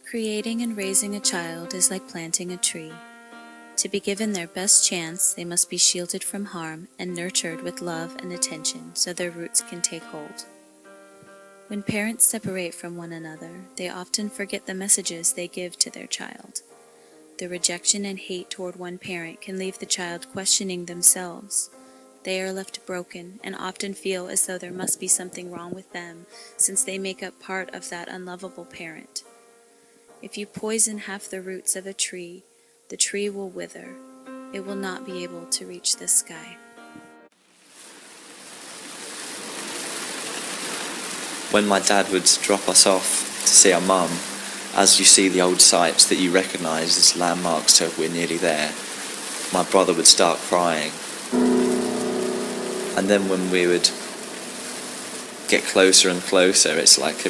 Creating and raising a child is like planting a tree. To be given their best chance, they must be shielded from harm and nurtured with love and attention so their roots can take hold. When parents separate from one another, they often forget the messages they give to their child. The rejection and hate toward one parent can leave the child questioning themselves. They are left broken and often feel as though there must be something wrong with them since they make up part of that unlovable parent. If you poison half the roots of a tree, the tree will wither. It will not be able to reach the sky. When my dad would drop us off to see our mum, as you see the old sites that you recognise as landmarks to we're nearly there, my brother would start crying. And then when we would get closer and closer, it's like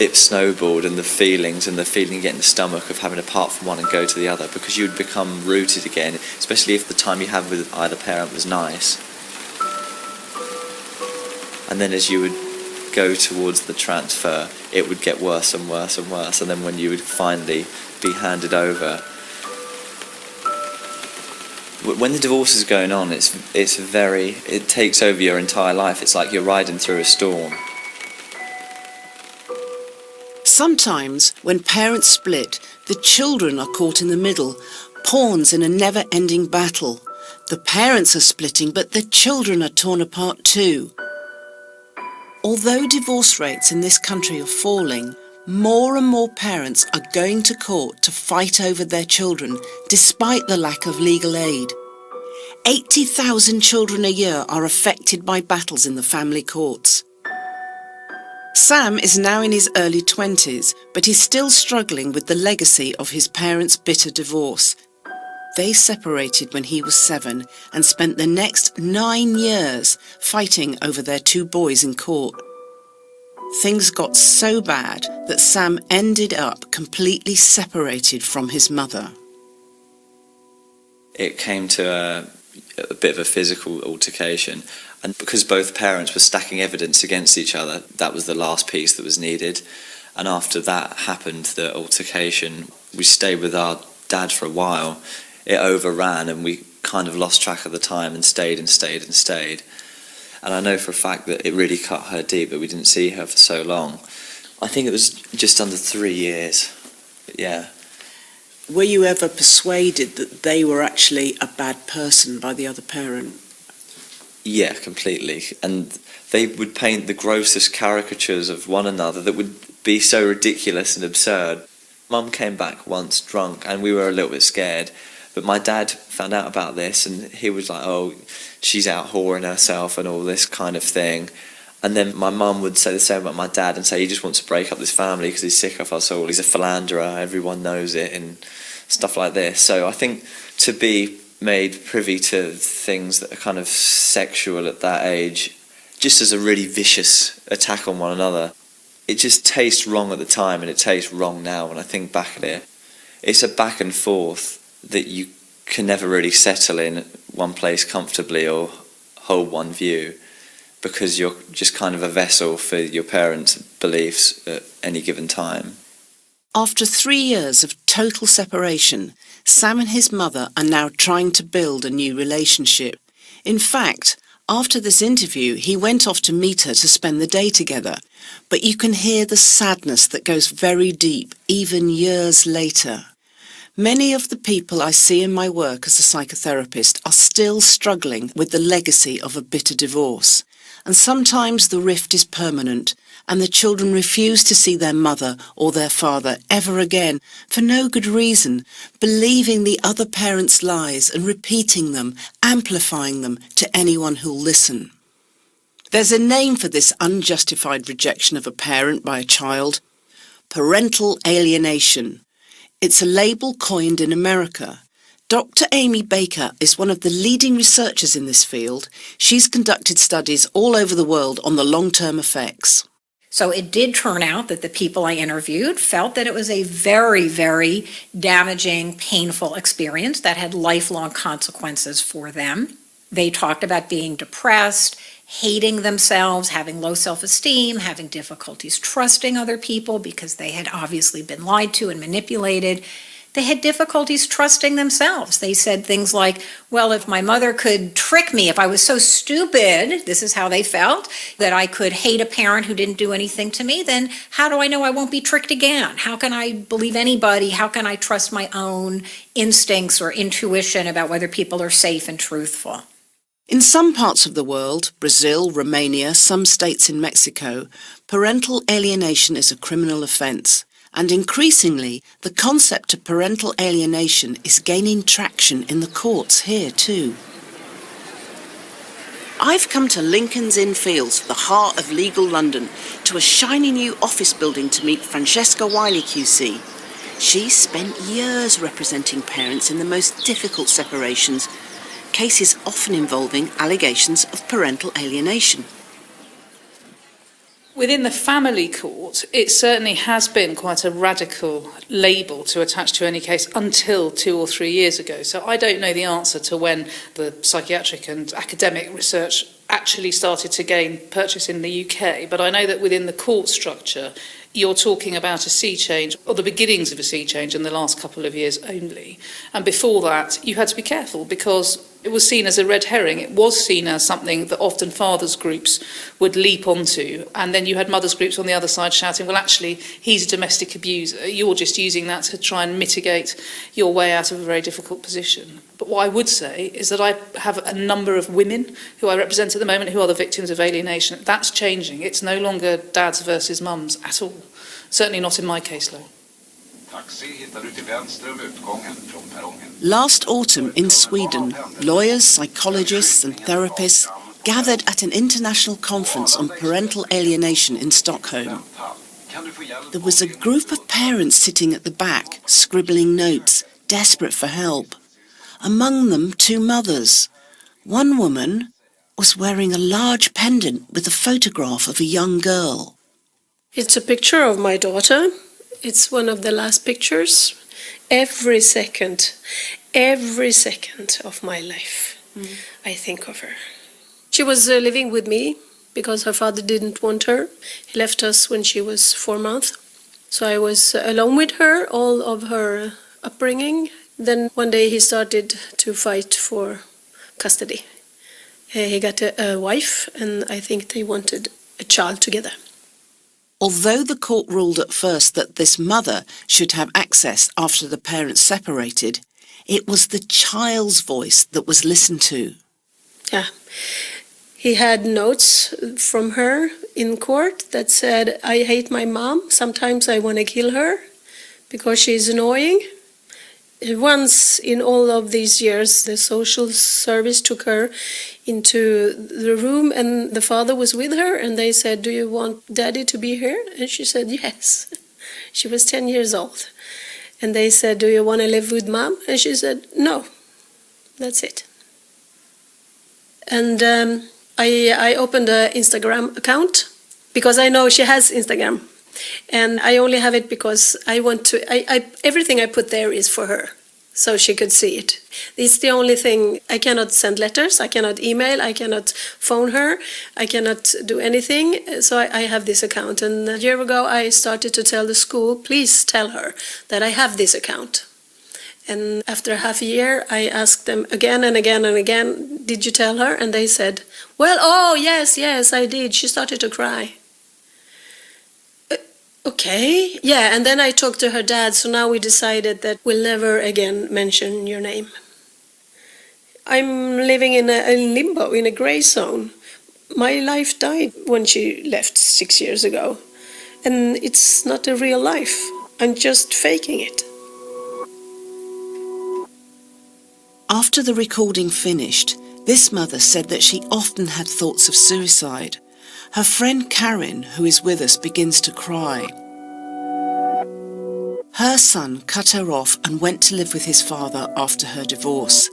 it snowballed, and the feeling you get in the stomach of having to part from one and go to the other, because you'd become rooted again, especially if the time you had with either parent was nice. And then as you would go towards the transfer, it would get worse and worse and worse, and then when you would finally be handed over, when the divorce is going on, it takes over your entire life. It's like you're riding through a storm. Sometimes, when parents split, the children are caught in the middle, pawns in a never-ending battle. The parents are splitting, but the children are torn apart too. Although divorce rates in this country are falling, more and more parents are going to court to fight over their children, despite the lack of legal aid. 80,000 children a year are affected by battles in the family courts. Sam is now in his early 20s, but he's still struggling with the legacy of his parents' bitter divorce. They separated when he was 7 and spent the next 9 years fighting over their 2 boys in court. Things got so bad that Sam ended up completely separated from his mother. It came to a bit of a physical altercation, and because both parents were stacking evidence against each other, that was the last piece that was needed. And after that happened, the altercation, we stayed with our dad for a while. It overran and we kind of lost track of the time and stayed. And I know for a fact that it really cut her deep, that we didn't see her for so long. I think it was just under 3 years, but yeah. Were you ever persuaded that they were actually a bad person by the other parent? Yeah, completely. And they would paint the grossest caricatures of one another that would be so ridiculous and absurd. Mum came back once drunk and we were a little bit scared, but my dad found out about this and he was like, oh, she's out whoring herself and all this kind of thing. And then my mum would say the same about my dad and say he just wants to break up this family because he's sick of us all. He's a philanderer, everyone knows it, and stuff like this. So I think to be made privy to things that are kind of sexual at that age, just as a really vicious attack on one another, it just tastes wrong at the time, and it tastes wrong now when I think back at it. It's a back and forth that you can never really settle in one place comfortably or hold one view, because you're just kind of a vessel for your parents' beliefs at any given time. After 3 years of total separation, Sam and his mother are now trying to build a new relationship. In fact, after this interview, he went off to meet her to spend the day together. But you can hear the sadness that goes very deep, even years later. Many of the people I see in my work as a psychotherapist are still struggling with the legacy of a bitter divorce. And sometimes the rift is permanent, and the children refuse to see their mother or their father ever again for no good reason, believing the other parent's lies and repeating them, amplifying them to anyone who'll listen. There's a name for this unjustified rejection of a parent by a child: parental alienation. It's a label coined in America. Dr. Amy Baker is one of the leading researchers in this field. She's conducted studies all over the world on the long-term effects. So it did turn out that the people I interviewed felt that it was a very, very damaging, painful experience that had lifelong consequences for them. They talked about being depressed, hating themselves, having low self-esteem, having difficulties trusting other people because they had obviously been lied to and manipulated. They had difficulties trusting themselves. They said things like, well, if my mother could trick me, if I was so stupid, this is how they felt, that I could hate a parent who didn't do anything to me, then how do I know I won't be tricked again? How can I believe anybody? How can I trust my own instincts or intuition about whether people are safe and truthful? In some parts of the world, Brazil, Romania, some states in Mexico, parental alienation is a criminal offence. And increasingly, the concept of parental alienation is gaining traction in the courts here too. I've come to Lincoln's Inn Fields, the heart of legal London, to a shiny new office building to meet Francesca Wiley QC. She's spent years representing parents in the most difficult separations, cases often involving allegations of parental alienation. Within the family court, it certainly has been quite a radical label to attach to any case until 2 or 3 years ago. So I don't know the answer to when the psychiatric and academic research actually started to gain purchase in the UK, but I know that within the court structure, you're talking about a sea change, or the beginnings of a sea change in the last couple of years only. And before that, you had to be careful because it was seen as a red herring. It was seen as something that often fathers' groups would leap onto. And then you had mothers' groups on the other side shouting, well, actually, he's a domestic abuser. You're just using that to try and mitigate your way out of a very difficult position. But what I would say is that I have a number of women who I represent at the moment who are the victims of alienation. That's changing. It's no longer dads versus mums at all. Certainly not in my caseload. Last autumn in Sweden, lawyers, psychologists and therapists gathered at an international conference on parental alienation in Stockholm. There was a group of parents sitting at the back, scribbling notes, desperate for help. Among them, 2 mothers. One woman was wearing a large pendant with a photograph of a young girl. It's a picture of my daughter. It's one of the last pictures. Every second of my life, I think of her. She was living with me because her father didn't want her. He left us when she was 4 months. So I was alone with her, all of her upbringing. Then one day he started to fight for custody. He got a wife, and I think they wanted a child together. Although the court ruled at first that this mother should have access after the parents separated, it was the child's voice that was listened to. Yeah. He had notes from her in court that said, I hate my mom. Sometimes I want to kill her because she's annoying. Once in all of these years, the social service took her into the room and the father was with her and they said, do you want daddy to be here? And she said, yes. She was 10 years old. And they said, do you want to live with mom? And she said, no. That's it. And I opened an Instagram account because I know she has Instagram. And I only have it because I want to, everything I put there is for her, so she could see it. It's the only thing. I cannot send letters, I cannot email, I cannot phone her, I cannot do anything. So I have this account. And a year ago I started to tell the school, please tell her that I have this account. And after half a year, I asked them again and again and again, did you tell her? And they said, well, oh, yes, I did. She started to cry. Okay, yeah, and then I talked to her dad, so now we decided that we'll never again mention your name. I'm living in a limbo, in a grey zone. My life died when she left 6 years ago, and it's not a real life. I'm just faking it. After the recording finished, this mother said that she often had thoughts of suicide. Her friend Karen, who is with us, begins to cry. Her son cut her off and went to live with his father after her divorce.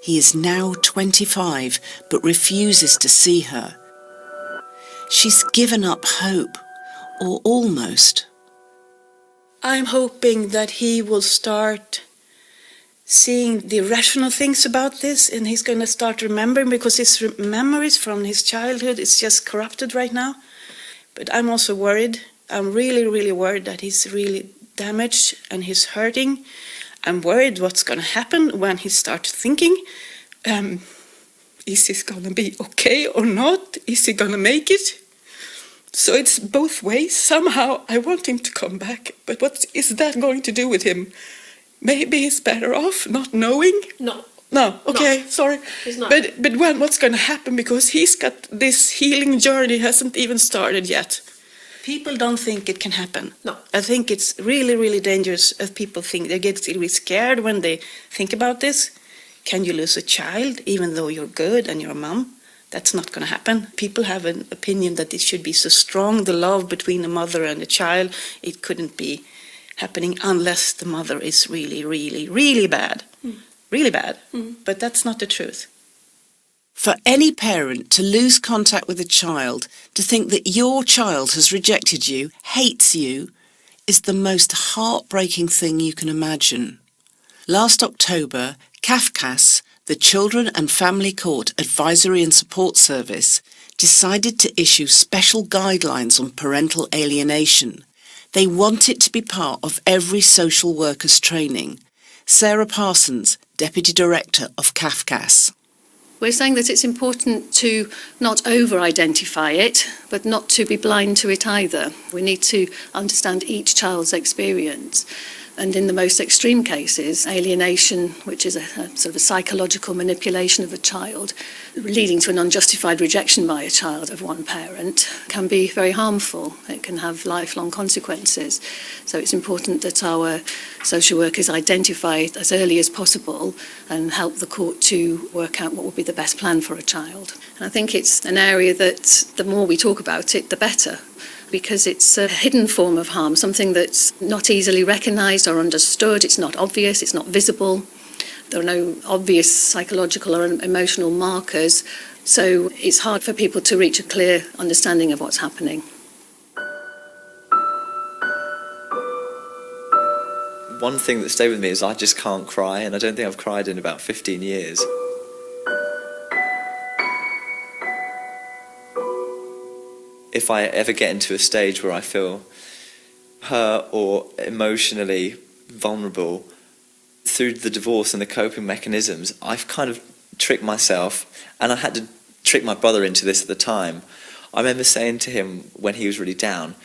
He is now 25 but refuses to see her. She's given up hope, or almost. I'm hoping that he will start seeing the irrational things about this, and he's going to start remembering, because his memories from his childhood is just corrupted right now. But I'm also worried. I'm really, really worried that he's really damaged and he's hurting. I'm worried what's going to happen when he starts thinking, is this going to be okay or not? Is he going to make it? So it's both ways. Somehow I want him to come back, but what is that going to do with him? Maybe he's better off not knowing? No, okay, sorry. He's not. But what's going to happen? Because he's got this healing journey hasn't even started yet. People don't think it can happen. No. I think it's really, really dangerous if people think they get really scared when they think about this. Can you lose a child even though you're good and you're a mom? That's not going to happen. People have an opinion that it should be so strong, the love between a mother and a child. It couldn't be happening unless the mother is really, really, really bad. Really bad. But that's not the truth. For any parent to lose contact with a child, to think that your child has rejected you, hates you, is the most heartbreaking thing you can imagine. Last October, CAFCAS, the Children and Family Court Advisory and Support Service, decided to issue special guidelines on parental alienation. They want it to be part of every social worker's training. Sarah Parsons, Deputy Director of CAFCAS. We're saying that it's important to not over-identify it, but not to be blind to it either. We need to understand each child's experience. And in the most extreme cases, alienation, which is a sort of a psychological manipulation of a child, leading to an unjustified rejection by a child of one parent, can be very harmful. It can have lifelong consequences. So it's important that our social workers identify it as early as possible and help the court to work out what would be the best plan for a child. And I think it's an area that the more we talk about it, the better, because it's a hidden form of harm, something that's not easily recognised or understood. It's not obvious, it's not visible. There are no obvious psychological or emotional markers, so it's hard for people to reach a clear understanding of what's happening. One thing that stayed with me is I just can't cry, and I don't think I've cried in about 15 years. If I ever get into a stage where I feel hurt or emotionally vulnerable, through the divorce and the coping mechanisms, I've kind of tricked myself, and I had to trick my brother into this at the time. I remember saying to him when he was really down,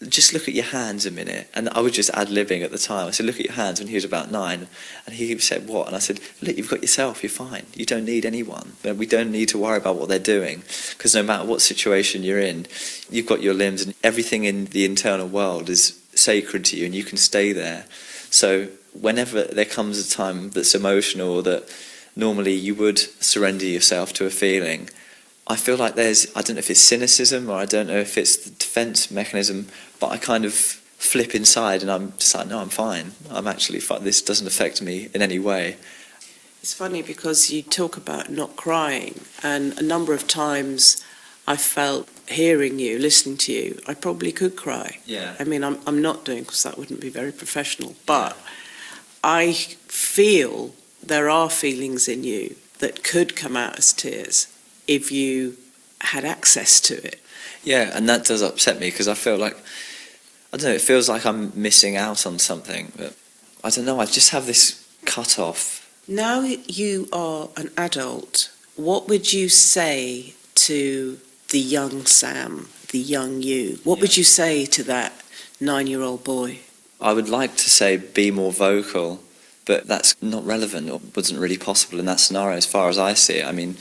just look at your hands a minute. And I was just ad-libbing at the time. I said, look at your hands, when he was about 9. And he said, what? And I said, look, you've got yourself, you're fine. You don't need anyone. We don't need to worry about what they're doing. Because no matter what situation you're in, you've got your limbs, and everything in the internal world is sacred to you, and you can stay there. So whenever there comes a time that's emotional, or that normally you would surrender yourself to a feeling, I feel like there's, I don't know if it's cynicism, or I don't know if it's the defense mechanism, but I kind of flip inside and I'm just like, no, I'm fine. I'm actually fine. This doesn't affect me in any way. It's funny because you talk about not crying, and a number of times I felt, hearing you, listening to you, I probably could cry. Yeah. I mean, I'm not doing, because that wouldn't be very professional, but I feel there are feelings in you that could come out as tears if you had access to it. Yeah, and that does upset me, because I feel like, I don't know, it feels like I'm missing out on something. But I don't know, I just have this cut off. Now you are an adult, what would you say to the young Sam, the young you? What would you say to that 9-year-old boy? I would like to say be more vocal, but that's not relevant, or wasn't really possible in that scenario as far as I see it. I mean,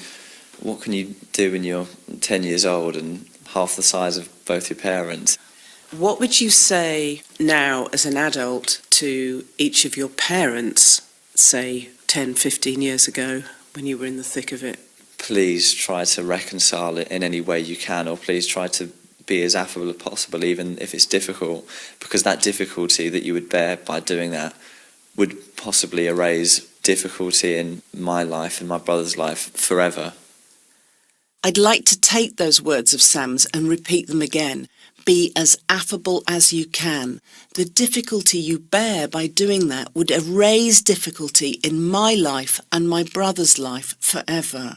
what can you do when you're 10 years old and half the size of both your parents? What would you say now as an adult to each of your parents, say 10, 15 years ago, when you were in the thick of it? Please try to reconcile it in any way you can, or please try to be as affable as possible, even if it's difficult, because that difficulty that you would bear by doing that would possibly erase difficulty in my life and my brother's life forever. I'd like to take those words of Sam's and repeat them again. Be as affable as you can. The difficulty you bear by doing that would erase difficulty in my life and my brother's life forever.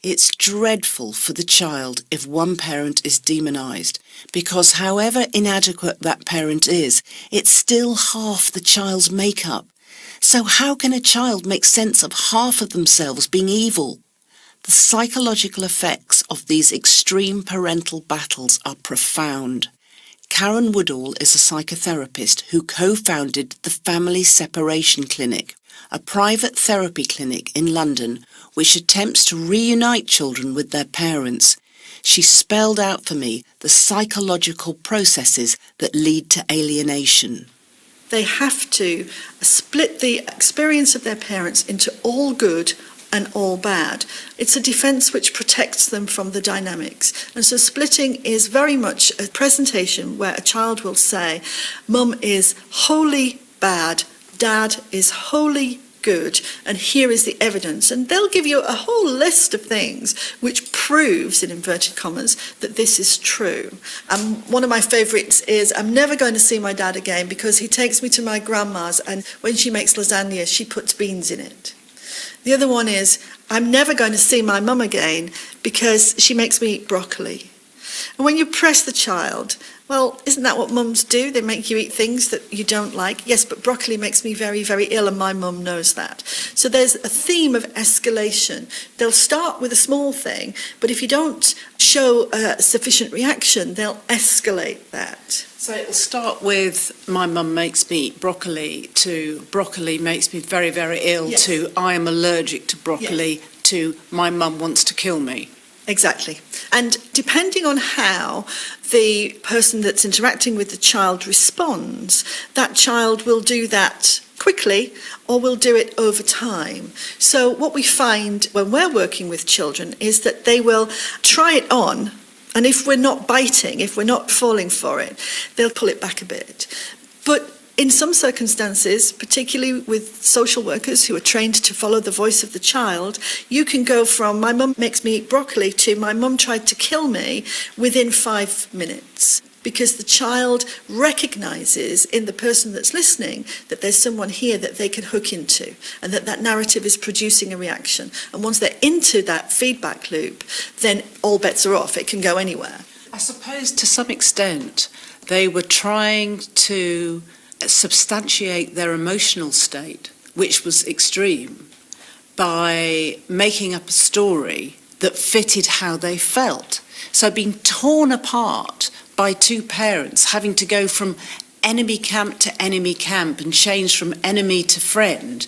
It's dreadful for the child if one parent is demonised, because however inadequate that parent is, it's still half the child's makeup. So how can a child make sense of half of themselves being evil? The psychological effects of these extreme parental battles are profound. Karen Woodall is a psychotherapist who co-founded the Family Separation Clinic, a private therapy clinic in London which attempts to reunite children with their parents. She spelled out for me the psychological processes that lead to alienation. They have to split the experience of their parents into all good and all bad. It's a defence which protects them from the dynamics. And so splitting is very much a presentation where a child will say, Mum is wholly bad, Dad is wholly good, and here is the evidence. And they'll give you a whole list of things which proves, in inverted commas, that this is true. One of my favourites is, I'm never going to see my dad again because he takes me to my grandma's, and when she makes lasagna, she puts beans in it. The other one is, I'm never going to see my mum again because she makes me eat broccoli. And when you press the child, well, isn't that what mums do? They make you eat things that you don't like. Yes, but broccoli makes me very, very ill, and my mum knows that. So there's a theme of escalation. They'll start with a small thing, but if you don't show a sufficient reaction, they'll escalate that. So it'll start with, my mum makes me eat broccoli, to broccoli makes me very, very ill, yes. to I am allergic to broccoli, yes. to my mum wants to kill me. Exactly. And depending on how the person that's interacting with the child responds, that child will do that quickly or will do it over time. So what we find when we're working with children is that they will try it on, and if we're not biting, if we're not falling for it, they'll pull it back a bit. But in some circumstances, particularly with social workers who are trained to follow the voice of the child, you can go from my mum makes me eat broccoli to my mum tried to kill me within 5 minutes. Because the child recognises in the person that's listening that there's someone here that they can hook into, and that narrative is producing a reaction. And once they're into that feedback loop, then all bets are off. It can go anywhere. I suppose to some extent they were trying to substantiate their emotional state, which was extreme, by making up a story that fitted how they felt. So being torn apart by two parents, having to go from enemy camp to enemy camp and change from enemy to friend,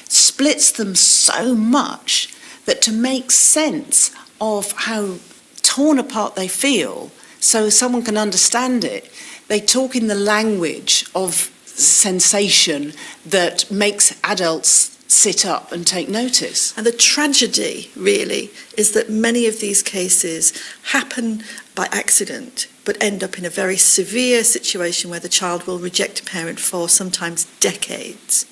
splits them so much that to make sense of how torn apart they feel, so someone can understand it, they talk in the language of sensation that makes adults sit up and take notice. And the tragedy, really, is that many of these cases happen by accident, but end up in a very severe situation where the child will reject a parent for sometimes decades.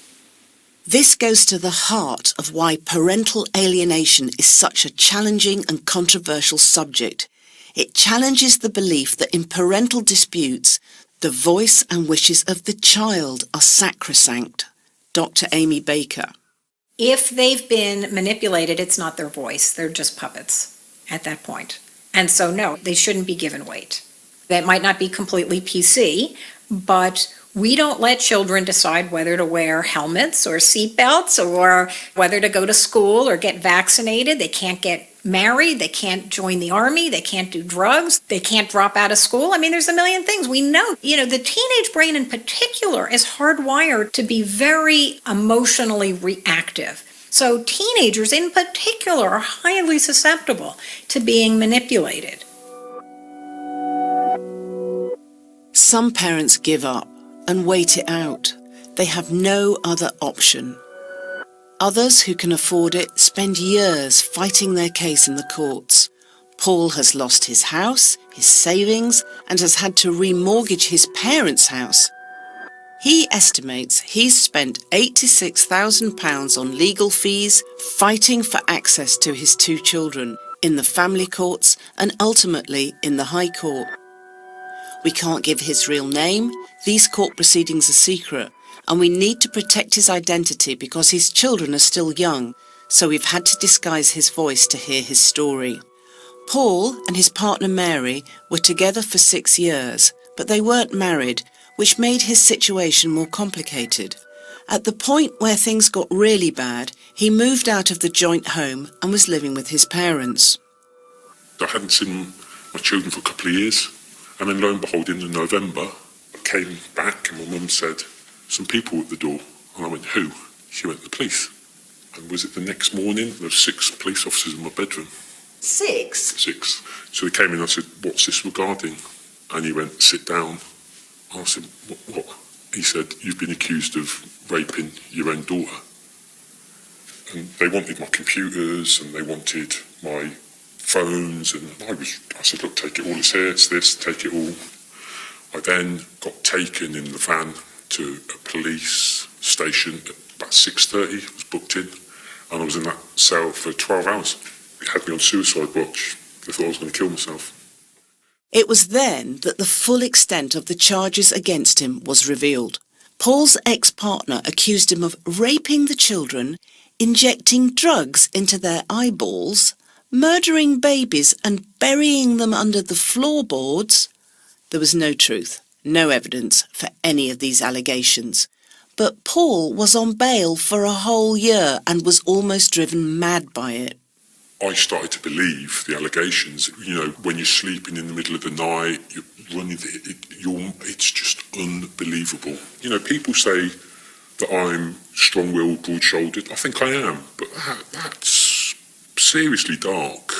This goes to the heart of why parental alienation is such a challenging and controversial subject. It challenges the belief that in parental disputes, the voice and wishes of the child are sacrosanct. Dr. Amy Baker. If they've been manipulated, it's not their voice. They're just puppets at that point. And so, no, they shouldn't be given weight. That might not be completely PC, but we don't let children decide whether to wear helmets or seatbelts or whether to go to school or get vaccinated. They can't get married. They can't join the army. They can't do drugs. They can't drop out of school. I mean, there's a million things. We know, the teenage brain in particular is hardwired to be very emotionally reactive. So teenagers in particular are highly susceptible to being manipulated. Some parents give up and wait it out. They have no other option. Others who can afford it spend years fighting their case in the courts. Paul has lost his house, his savings, and has had to remortgage his parents' house. He estimates he's spent £86,000 on legal fees fighting for access to his two children in the family courts and ultimately in the High Court. We can't give his real name, these court proceedings are secret, and we need to protect his identity because his children are still young, so we've had to disguise his voice to hear his story. Paul and his partner Mary were together for 6 years, but they weren't married, which made his situation more complicated. At the point where things got really bad, he moved out of the joint home and was living with his parents. I hadn't seen my children for a couple of years, and then lo and behold, in November, I came back and my mum said, some people at the door, and I went, who? She went, the police. And was it the next morning? There were 6 police officers in my bedroom. 6? 6. So they came in and I said, what's this regarding? And he went, sit down. I said, what? He said, you've been accused of raping your own daughter. And they wanted my computers and they wanted my phones, and I said, look, take it all, it's here, it's this, take it all. I then got taken in the van to a police station at about 6:30, was booked in, and I was in that cell for 12 hours. They had me on suicide watch. They thought I was going to kill myself. It was then that the full extent of the charges against him was revealed. Paul's ex-partner accused him of raping the children, injecting drugs into their eyeballs, murdering babies and burying them under the floorboards. There was no truth, no evidence for any of these allegations. But Paul was on bail for a whole year and was almost driven mad by it. I started to believe the allegations. You know, when you're sleeping in the middle of the night, you're running, it's just unbelievable. You know, people say that I'm strong-willed, broad-shouldered. I think I am, but that's seriously dark.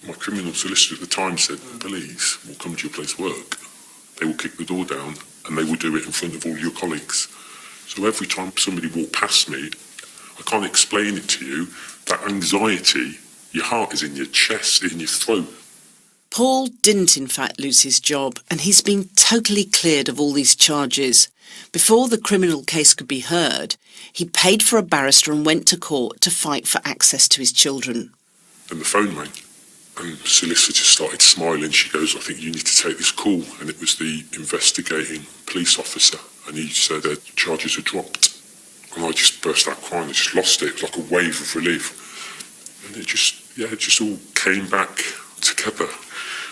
My criminal solicitor at the time said, police will come to your place of work. They will kick the door down and they will do it in front of all your colleagues. So every time somebody walked past me, I can't explain it to you, that anxiety, your heart is in your chest, in your throat. Paul didn't in fact lose his job, and he's been totally cleared of all these charges. Before the criminal case could be heard, he paid for a barrister and went to court to fight for access to his children. And the phone rang, and the solicitor started smiling. She goes, I think you need to take this call. And it was the investigating police officer, and he said the charges are dropped. And I just burst out crying. I just lost it. It was like a wave of relief. And it just all came back together.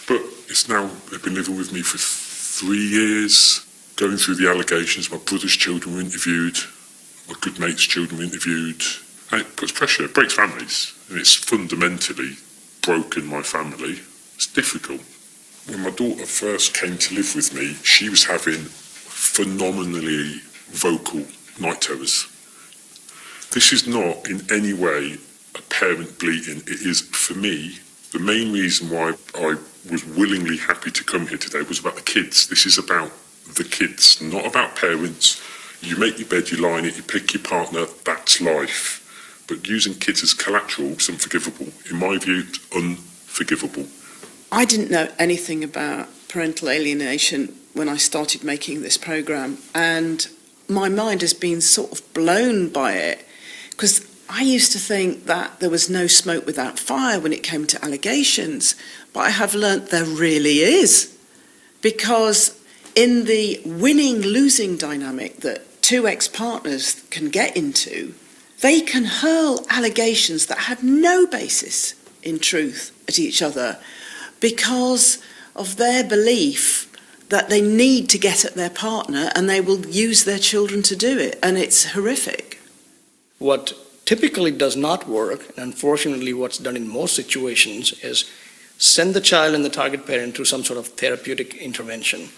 But it's now, they've been living with me for 3 years, going through the allegations. My brother's children were interviewed, my good mate's children were interviewed. And it puts pressure, it breaks families, and it's fundamentally broken my family. It's difficult. When my daughter first came to live with me, she was having phenomenally vocal night terrors. This is not in any way a parent bleating. It is, for me, the main reason why I was willingly happy to come here today was about the kids. This is about the kids, not about parents. You make your bed, you lie in it, you pick your partner, that's life. But using kids as collateral is unforgivable. In my view, it's unforgivable. I didn't know anything about parental alienation when I started making this programme, and my mind has been sort of blown by it, because I used to think that there was no smoke without fire when it came to allegations, but I have learnt there really is, because in the winning-losing dynamic that two ex-partners can get into, they can hurl allegations that have no basis in truth at each other because of their belief that they need to get at their partner, and they will use their children to do it, and it's horrific. What typically does not work, and unfortunately what's done in most situations, is send the child and the target parent through some sort of therapeutic intervention.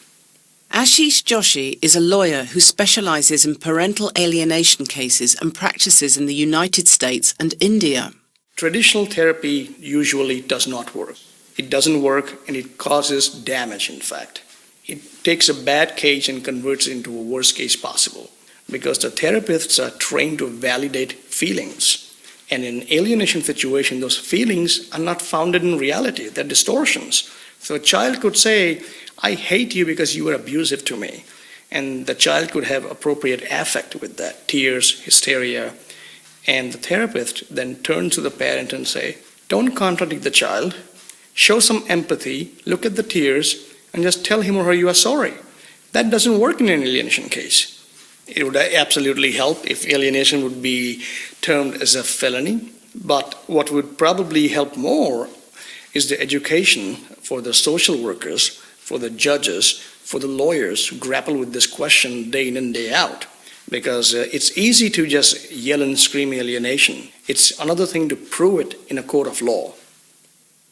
Ashish Joshi is a lawyer who specialises in parental alienation cases and practices in the United States and India. Traditional therapy usually does not work. It doesn't work, and it causes damage, in fact. It takes a bad case and converts it into a worst case possible, because the therapists are trained to validate feelings. And in an alienation situation, those feelings are not founded in reality. They're distortions. So a child could say, I hate you because you were abusive to me. And the child could have appropriate affect with that, tears, hysteria. And the therapist then turns to the parent and say, don't contradict the child, show some empathy, look at the tears, and just tell him or her you are sorry. That doesn't work in an alienation case. It would absolutely help if alienation would be termed as a felony, but what would probably help more is the education for the social workers, for the judges, for the lawyers who grapple with this question day in and day out. Because it's easy to just yell and scream alienation. It's another thing to prove it in a court of law.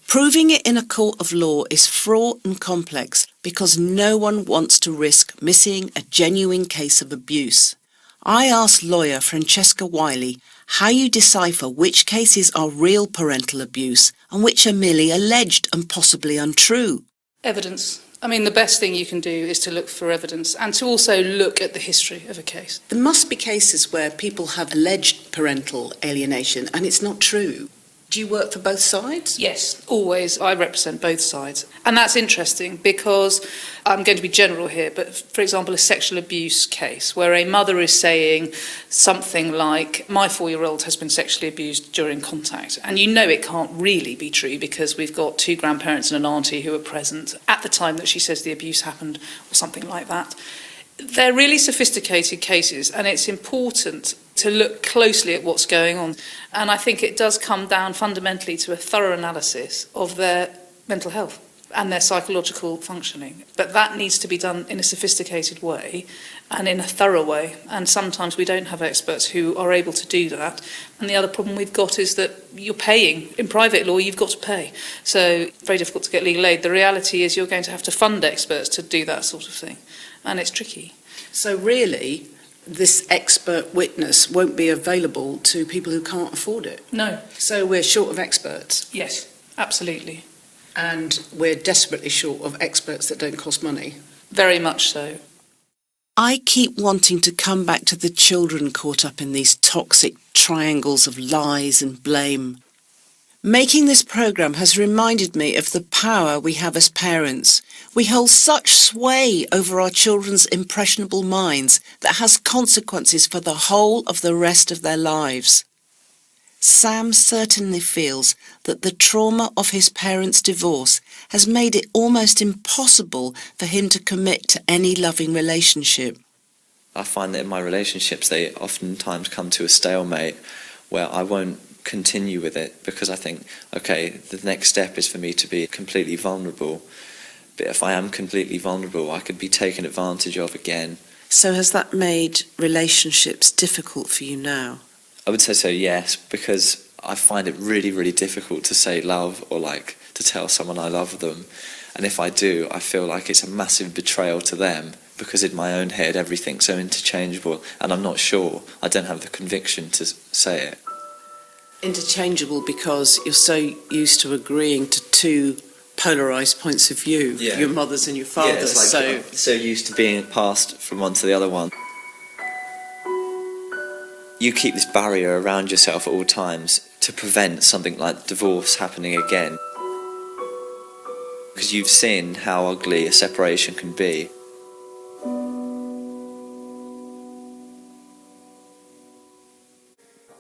Proving it in a court of law is fraught and complex because no one wants to risk missing a genuine case of abuse. I asked lawyer Francesca Wiley how you decipher which cases are real parental abuse and which are merely alleged and possibly untrue. Evidence. I mean, the best thing you can do is to look for evidence and to also look at the history of a case. There must be cases where people have alleged parental alienation and it's not true. Do you work for both sides? Yes, always. I represent both sides. And that's interesting because I'm going to be general here, but for example, a sexual abuse case where a mother is saying something like, my 4-year-old has been sexually abused during contact. And you know it can't really be true because we've got 2 grandparents and an auntie who were present at the time that she says the abuse happened or something like that. They're really sophisticated cases and it's important to look closely at what's going on. And I think it does come down fundamentally to a thorough analysis of their mental health and their psychological functioning. But that needs to be done in a sophisticated way and in a thorough way. And sometimes we don't have experts who are able to do that. And the other problem we've got is that you're paying. In private law, you've got to pay. So it's very difficult to get legal aid. The reality is you're going to have to fund experts to do that sort of thing. And it's tricky. So really, this expert witness won't be available to people who can't afford it? No. So we're short of experts? Yes, absolutely. And we're desperately short of experts that don't cost money? Very much so. I keep wanting to come back to the children caught up in these toxic triangles of lies and blame. Making this programme has reminded me of the power we have as parents. We hold such sway over our children's impressionable minds that has consequences for the whole of the rest of their lives. Sam certainly feels that the trauma of his parents' divorce has made it almost impossible for him to commit to any loving relationship. I find that in my relationships they oftentimes come to a stalemate where I won't continue with it because I think, okay, the next step is for me to be completely vulnerable. But if I am completely vulnerable, I could be taken advantage of again. So has that made relationships difficult for you now? I would say so, yes, because I find it really, really difficult to say love or like to tell someone I love them. And if I do, I feel like it's a massive betrayal to them because in my own head everything's so interchangeable and I'm not sure. I don't have the conviction to say it. Interchangeable because you're so used to agreeing to 2 polarised points of view, Yeah. your mother's and your father's. I'm so used to being passed from one to the other one. You keep this barrier around yourself at all times to prevent something like divorce happening again. Because you've seen how ugly a separation can be.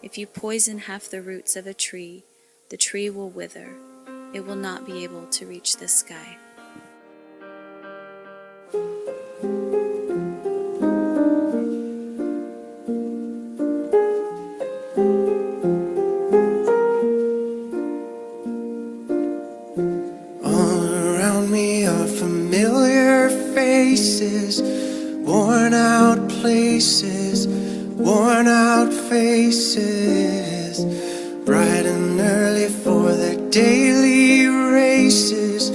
If you poison half the roots of a tree, the tree will wither. It will not be able to reach the sky. All around me are familiar faces, worn out places, worn out faces, bright and early for their daily races,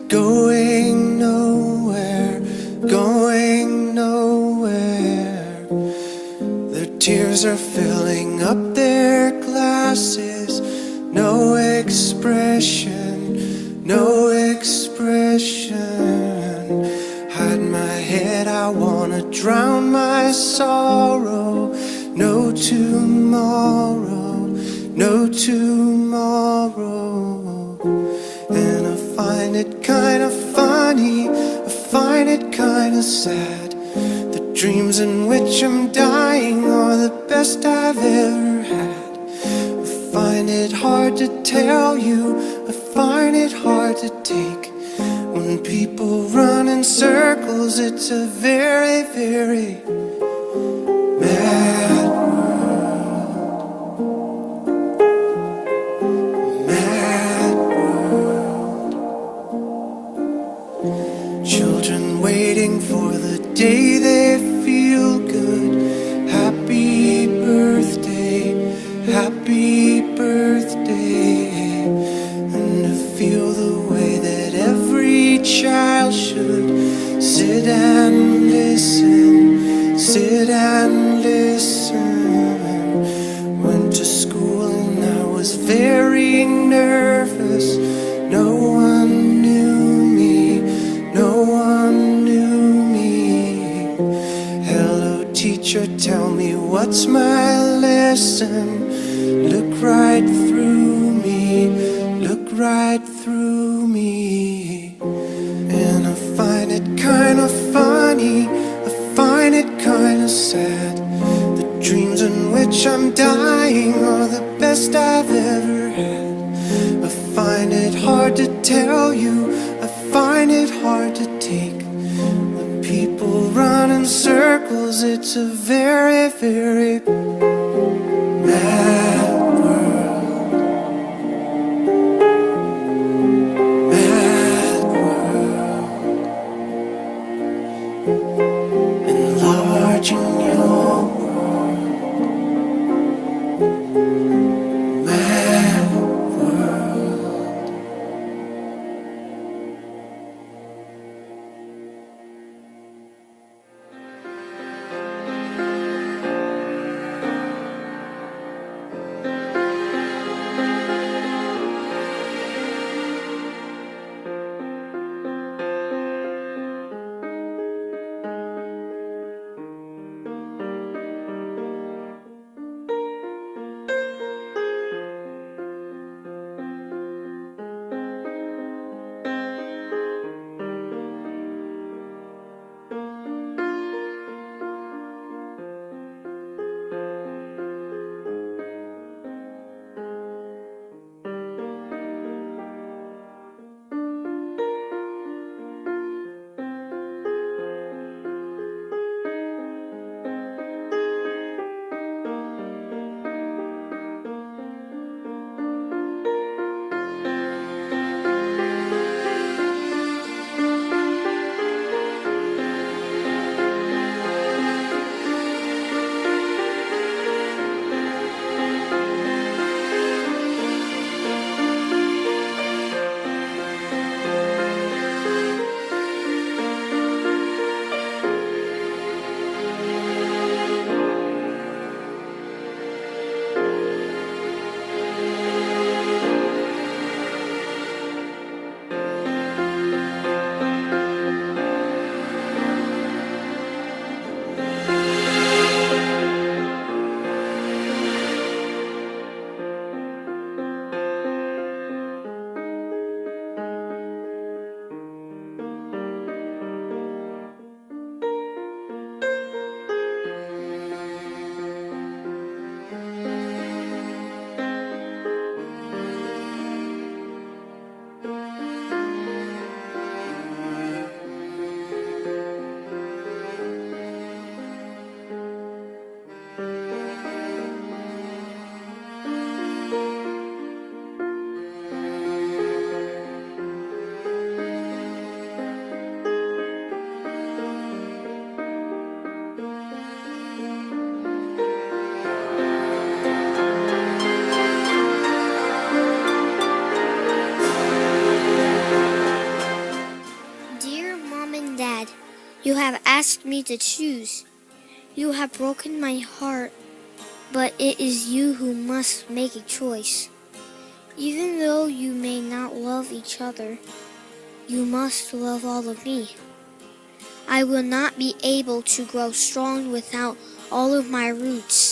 going nowhere, going nowhere. Their tears are filling up their glasses, no expression, no expression. Hide my head, I wanna drown my sorrow. No tomorrow, no tomorrow. And I find it kinda funny, I find it kinda sad. The dreams in which I'm dying are the best I've ever had. I find it hard to tell you, I find it hard to take. When When people run in circles, it's a very, very mad world. Mad world. Children waiting for the day they feel good. Happy birthday, happy birthday. And to feel the way that every child should sit and listen, sit and listen. Went to school and I was very nervous. No one knew me, no one knew me. Hello teacher, tell me what's my lesson. Look right through me, look right through me. And I find it kind of funny, I find it kind of sad. The dreams in which I'm dying are the best I've ever had. I find it hard to tell you, I find it hard to take. The people run in circles, it's a very, very mad world. Mad world. Enlarging your world. Mad world. You have asked me to choose. You have broken my heart, but it is you who must make a choice. Even though you may not love each other, you must love all of me. I will not be able to grow strong without all of my roots.